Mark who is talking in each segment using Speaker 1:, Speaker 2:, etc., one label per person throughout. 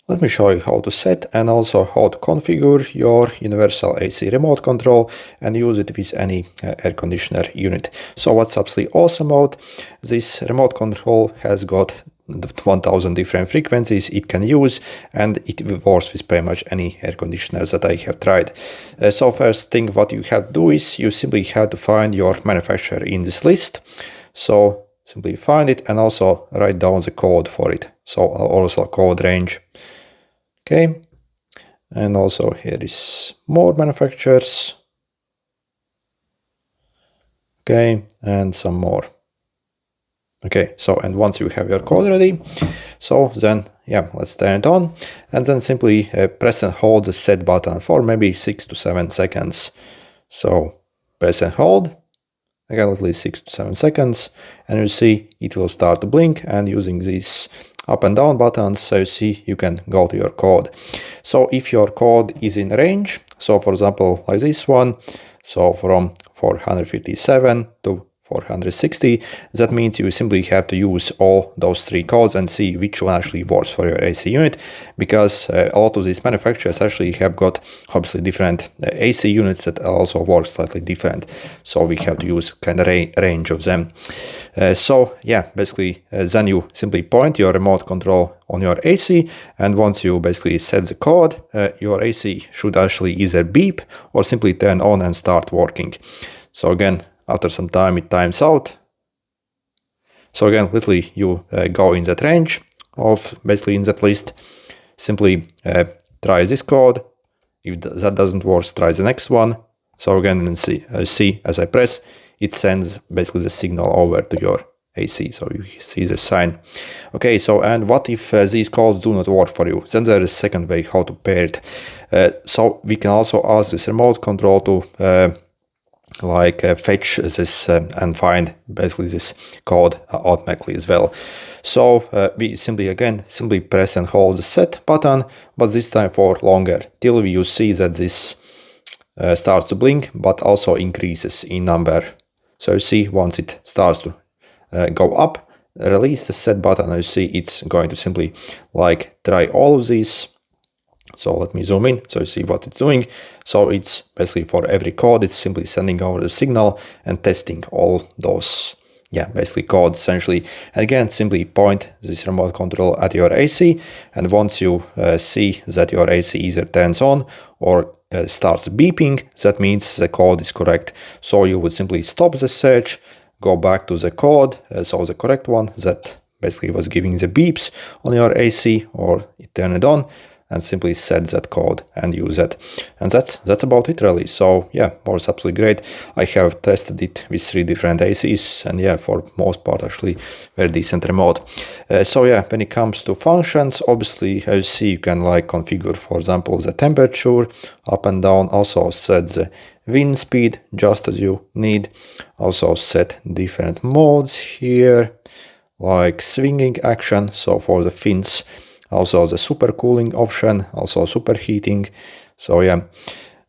Speaker 1: Let me show you how to set and also how to configure your universal AC remote control and use it with any air conditioner unit. So what's absolutely awesome about this remote control has got 1000 different frequencies it can use, and it works with pretty much any air conditioners that I have tried. So first thing what you have to do is you simply have to find your manufacturer in this list. So simply find it and also write down the code for it. So also code range. Okay, and also here is more manufacturers. Okay, and some more. Okay, so and once you have your code ready, so then yeah, let's turn it on and then simply press and hold the set button for maybe 6 to 7 seconds. So press and hold again at least 6 to 7 seconds, and you see it will start to blink, and using these up and down buttons, so you see you can go to your code. So if your code is in range, so for example like this one, so from 457 to 460, that means you simply have to use all those three codes and see which one actually works for your AC unit, because a lot of these manufacturers actually have got obviously different AC units that also work slightly different, so we have to use kind of range of them. So yeah, basically then you simply point your remote control on your AC, and once you basically set the code, your AC should actually either beep or simply turn on and start working. So again, after some time it times out. So again, literally you go in that range of basically in that list, simply try this code. If that doesn't work, try the next one. So again, and see as I press, it sends basically the signal over to your AC. So you see the sign. Okay, so and what if these codes do not work for you? Then there is a second way how to pair it. So we can also ask this remote control to fetch this and find basically this code automatically as well. So we simply press and hold the set button, but this time for longer, till you see that this starts to blink, but also increases in number. So you see once it starts to go up, release the set button, and you see it's going to simply try all of these. So let me zoom in so you see what it's doing. So it's basically for every code, it's simply sending over the signal and testing all those, basically codes essentially. And again, simply point this remote control at your AC, and once you see that your AC either turns on or starts beeping, that means the code is correct. So you would simply stop the search, go back to the code, so the correct one that basically was giving the beeps on your AC, or it turned it on, and simply set that code and use it. And that's about it really. So yeah, works absolutely great. I have tested it with 3 different ACs, and yeah, for most part actually very decent remote. So yeah, when it comes to functions, obviously as you see you can configure, for example, the temperature up and down, also set the wind speed just as you need, also set different modes here like swinging action, so for the fins, also the super cooling option, also superheating. So yeah,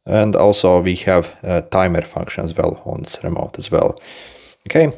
Speaker 1: and also we have a timer function as well on this remote as well. Okay,